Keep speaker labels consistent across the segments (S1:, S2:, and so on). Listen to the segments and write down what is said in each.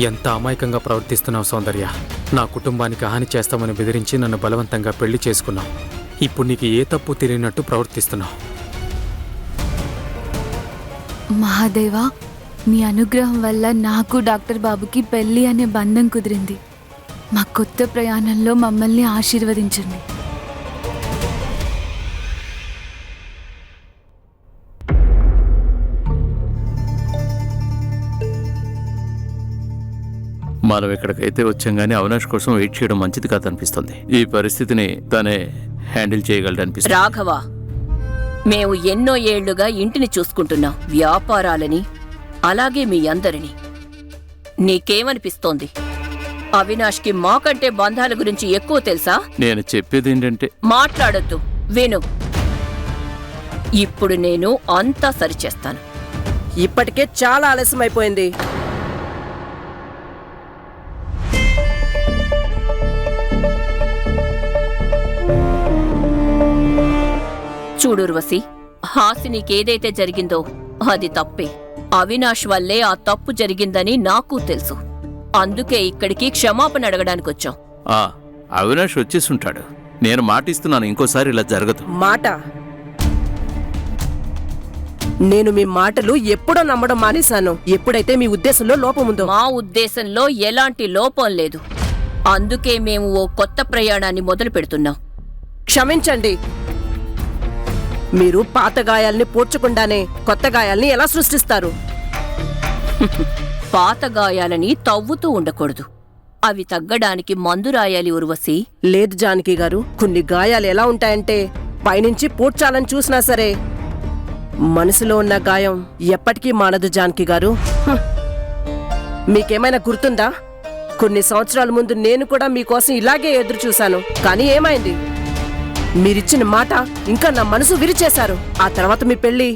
S1: ఎంత అమాయకంగా ప్రవర్తిస్తున్నావు సౌందర్య. నా కుటుంబానికి హాని చేస్తామని బెదిరించి నన్ను బలవంతంగా పెళ్లి చేసుకున్నావు. ఇప్పుడు నీకు ఏ తప్పు తెలియనట్టు ప్రవర్తిస్తున్నావు.
S2: మహాదేవా, మీ అనుగ్రహం వల్ల నాకు డాక్టర్ బాబుకి పెళ్లి అనే బంధం కుదిరింది. మా కొత్త ప్రయాణంలో మమ్మల్ని ఆశీర్వదించండి.
S3: మనం ఇక్కడికైతే వచ్చాం గానీ అవినాష్ కోసం వెయిట్ చేయడం మంచిది కాదనిపిస్తుంది. ఈ పరిస్థితిని తనే హ్యాండిల్ చేయగలడనిపిస్తుంది.
S4: రాఘవ, మేము ఎన్నో ఏళ్లుగా ఇంటిని చూసుకుంటున్నాం, వ్యాపారాలని, అలాగే మీ అందరినీ. నీకేమనిపిస్తోంది? అవినాష్కి మాకంటే బంధాల గురించి ఎక్కువ తెలుసా?
S3: నేను చెప్పేది ఏంటంటే,
S4: మాట్లాడొద్దు, విను. ఇప్పుడు నేను అంతా సరిచేస్తాను.
S5: ఇప్పటికే చాలా ఆలస్యం అయిపోయింది.
S4: చూడుర్వశి, హాసినికేదైతే జరిగిందో అది తప్పే. అవినాష్ వల్లే ఆ తప్పు జరిగిందని నాకు తెలుసు. అందుకే ఇక్కడికి క్షమాపణ అడగడానికొచ్చాం.
S3: అవినాష్ వచ్చేసుంటాడు. నేను మాటిస్తున్నాను, ఇంకోసారి ఇలా జరగదు.
S5: మాట? నేను మీ మాటలు ఎప్పుడో నమ్మడం మానేశాను, ఎప్పుడైతే మీ ఉద్దేశంలో లోపం ఉందో.
S4: మా ఉద్దేశంలో ఎలాంటి లోపం లేదు. అందుకే మేము ఓ కొత్త ప్రయాణాన్ని మొదలు పెడుతున్నాం.
S5: క్షమించండి, మీరు పాత గాయాల్ని పూడ్చకుండానే కొత్త గాయాల్ని ఎలా సృష్టిస్తారు?
S4: పాత గాయాలని తవ్వుతూ ఉండకూడదు, అవి తగ్గడానికి మందు రాయాలి ఉర్వశి.
S5: లేదు జానకి గారు, కొన్ని గాయాలు ఎలా ఉంటాయంటే పైనుంచి పూడ్చాలని చూసినా సరే మనసులో ఉన్న గాయం ఎప్పటికీ మానదు జానకి గారు. మీకేమైనా గుర్తుందా? కొన్ని సంవత్సరాల ముందు నేను కూడా మీకోసం ఇలాగే ఎదురు చూశాను, కానీ ఏమైంది? మీరిచ్చిన మాట ఇంకా నా మనసు విరిచేశారు. ఆ తర్వాత మీ పెళ్లి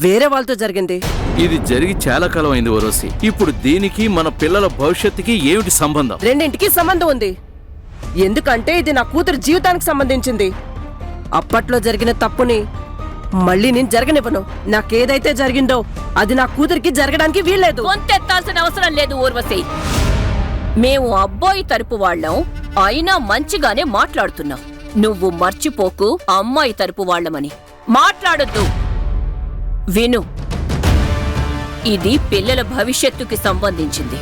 S5: వేరే వాళ్ళతో జరిగింది.
S3: ఇది జరిగి చాలా కాలం అయింది ఓరోసి. ఇప్పుడు దీనికి మన పిల్లల భవిష్యత్తుకి ఏమిటి సంబంధం?
S5: రెండింటికి సంబంధం ఉంది. ఎందుకంటే ఇది నా కూతురు జీవితానికి సంబంధించింది. అప్పట్లో జరిగిన తప్పుని మళ్ళీ నేను జరగనివ్వను. నాకేదైతే జరిగిందో అది నా కూతురికి జరగడానికి వీల్లేదు.
S4: కొంతెత్తాల్సిన అవసరం లేదు ఊర్వశి. మేము అబ్బాయి తరపు వాళ్ళం అయినా మంచిగానే మాట్లాడుతున్నాం. నువ్వు మర్చిపోకు, అమ్మాయి తరపు వాళ్ళమని. మాట్లాడొద్దు, విను. ఇది పిల్లల భవిష్యత్తుకి సంబంధించింది.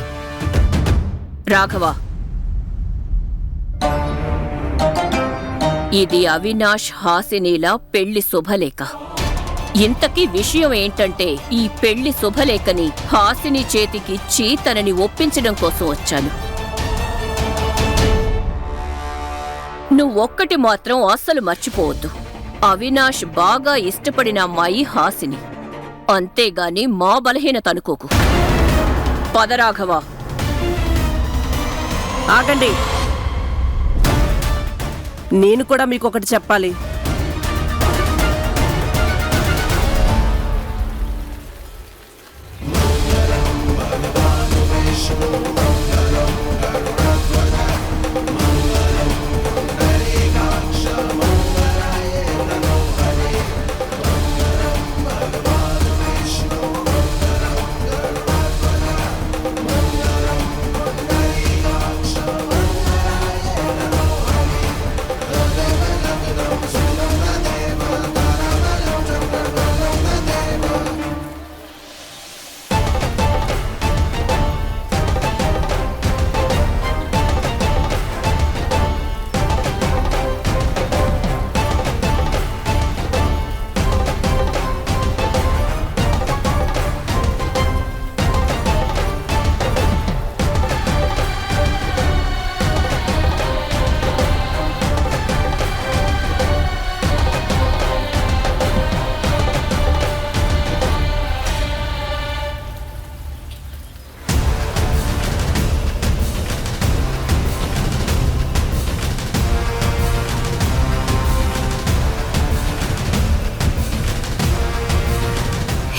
S4: రాఘవ, ఇది అవినాష్ హాసినీల పెళ్లి శుభలేఖ. ఇంతకీ విషయం ఏంటంటే, ఈ పెళ్లి శుభలేఖని హాసిని చేతికిచ్చి తనని ఒప్పించడం కోసం వచ్చాను. నువ్వొక్కటి మాత్రం అస్సలు మర్చిపోవద్దు, అవినాష్ బాగా ఇష్టపడిన అమ్మాయి హాసిని. అంతేగాని మా బలహీనత అనుకోకు. పదరాఘవ.
S5: ఆగండి, నేను కూడా మీకు ఒకటి చెప్పాలి.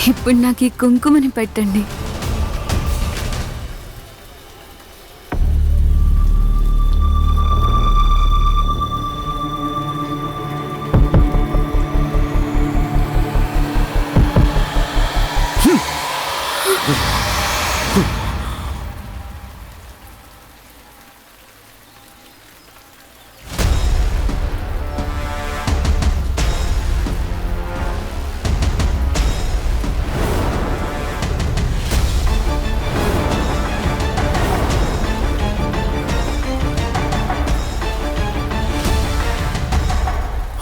S2: ఇప్పుడు నాకు ఈ కుంకుమని పెట్టండి.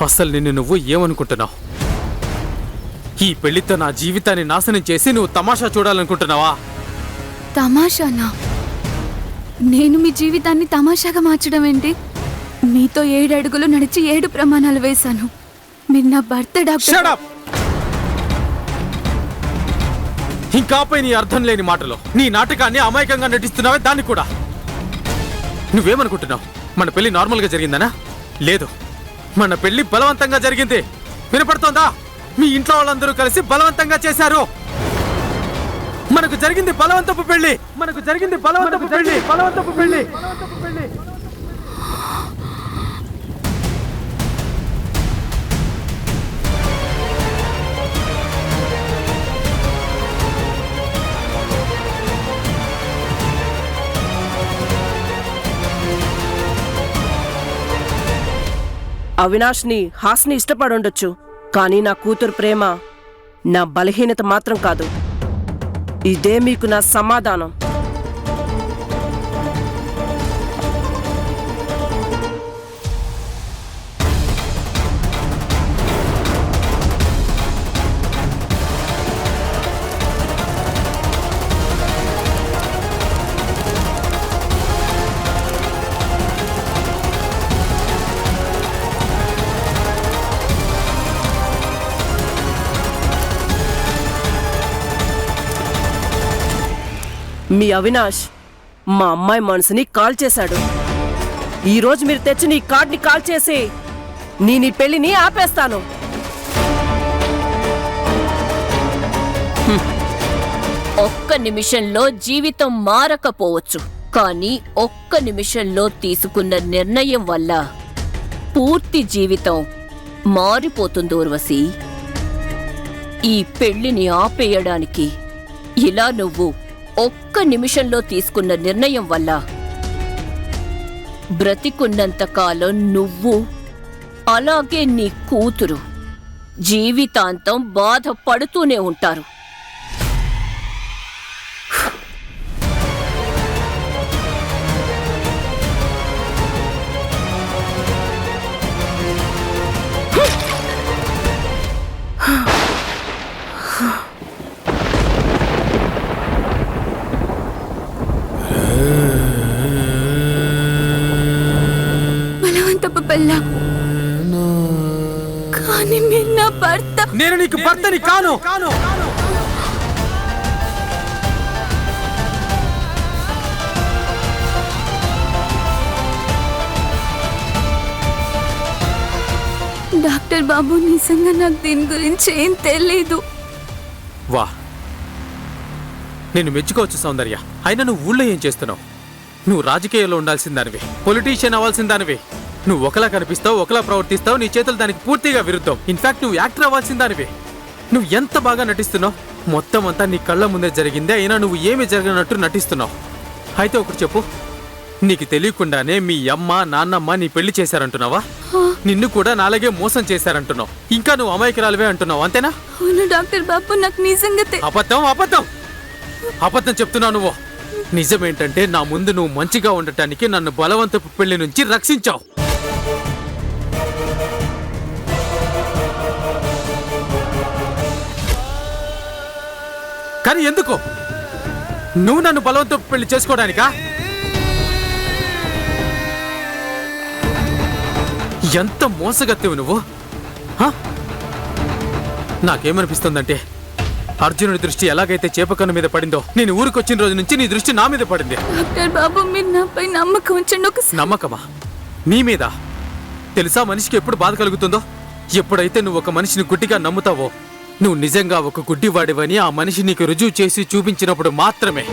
S1: అసలు నిన్ను నువ్వు ఏమనుకుంటున్నావు? ఈ పెళ్లితో నా జీవితాన్ని నాశనం చేసి నువ్వు తమాషా చూడాలనుకుంటున్నావా?
S2: తమాషానా? నేను మీ జీవితాన్ని తమాషాగా మార్చడం ఏంటి? మీతో 7 అడుగులు నడిచి 7 ప్రమాణాలు వేశాను. మీరు నా భర్త డాక్టర్.
S1: Shut up! ఇంకాపై నీ అర్థం లేని మాటలు, నీ నాటకాన్ని అమాయకంగా నటిస్తున్నావే దాన్ని కూడా. నువ్వేమనుకుంటున్నావు? మన పెళ్లి నార్మల్గా జరిగిందనా? లేదు, మన పెళ్లి బలవంతంగా జరిగింది. వినపడుతోందా? మీ ఇంట్లో వాళ్ళందరూ కలిసి బలవంతంగా చేశారు. మనకు జరిగింది బలవంతపు పెళ్లి. మనకు జరిగింది బలవంతపు పెళ్లి. బలవంతపు పెళ్లి.
S5: అవినాష్ని హాస్ని ఇష్టపడుండొచ్చు, కానీ నా కూతురు ప్రేమ నా బలహీనత మాత్రం కాదు. ఇదే మీకు నా సమాధానం. మీ అవినాష్ మా అమ్మాయి మనసుని కాల్ చేశాడు. ఈరోజు మీరు తెచ్చిన ఈ కార్డ్ని కాల్ చేసి నేను ఈ పెళ్లిని ఆపేస్తాను.
S4: ఒక్క నిమిషంలో జీవితం మారకపోవచ్చు, కానీ ఒక్క నిమిషంలో తీసుకున్న నిర్ణయం వల్ల పూర్తి జీవితం మారిపోతుంది ఊర్వశి. ఈ పెళ్లిని ఆపేయడానికి ఇలా నువ్వు ఒక్క నిమిషంలో తీసుకున్న నిర్ణయం వల్ల బ్రతికున్నంత కాలం నువ్వు అలాగే నీ కూతురు జీవితాంతం బాధపడుతూనే ఉంటారు.
S2: బలవంతపు పెళ్ళ, కానీ మీరు నా భర్త.
S1: నేను నీకు భర్తని కాను.
S2: డాక్టర్ బాబు, నిజంగా నాకు దీని గురించి ఏం తెలీదు.
S1: వా, నేను మెచ్చుకోవచ్చు సౌందర్య. అయినా నువ్వు ఊళ్ళో ఏం చేస్తున్నావు? నువ్వు రాజకీయాల్లో ఉండాల్సిన దానివి, పొలిటీషియన్ అవ్వాల్సిన దానివి. నువ్వు ఒకలా కనిపిస్తావు, ఒకలా ప్రవర్తిస్తావు, నీ చేతులు దానికి పూర్తిగా విరుద్ధం. ఇన్ఫాక్ట్ నువ్వు యాక్టర్ అవ్వాల్సిన దానివి. నువ్వు ఎంత బాగా నటిస్తున్నావు. మొత్తం అంతా నీ కళ్ళ ముందే జరిగిందే, అయినా నువ్వు ఏమీ జరగనట్టు నటిస్తున్నావు. అయితే ఒకటి చెప్పు, నీకు తెలియకుండానే మీ అమ్మ నాన్నమ్మ నీ పెళ్లి చేశారంటున్నావా? నిన్ను కూడా నాలాగే మోసం చేశారంటున్నావు. ఇంకా నువ్వు అమాయకురాలివే అంటున్నావు, అంతేనా?
S2: అవును డాక్టర్ బాబు, నాకు నిజంగా
S1: అబద్ధం అబద్ధం అబద్ధం చెప్తున్నావు నువ్వు. నిజమేంటంటే నా ముందు నువ్వు మంచిగా ఉండటానికి నన్ను బలవంతపు పెళ్లి నుంచి రక్షించావు. కానీ ఎందుకు? నువ్వు నన్ను బలవంతపు పెళ్లి చేసుకోవడానికా? ఎంత మోసగత్తెవు నువ్వు. నాకేమనిపిస్తుందంటే, అర్జునుడి దృష్టి ఎలాగైతే చేపకన్ను మీద పడిందో, నేను ఊరికొచ్చిన రోజు నుంచి నీ దృష్టి నా మీద పడింది.
S2: డాక్టర్ బాబు, మీరు నాపై నమ్మకం ఉంచండి. ఒకసారి.
S1: నమ్మకమా? నీ మీద? తెలుసా మనిషికి ఎప్పుడు బాధ కలుగుతుందో? ఎప్పుడైతే నువ్వు ఒక మనిషిని గుడ్డిగా నమ్ముతావో, నువ్వు నిజంగా ఒక గుడ్డివాడివని ఆ మనిషి నీకు రుజువు చేసి చూపించినప్పుడు మాత్రమే.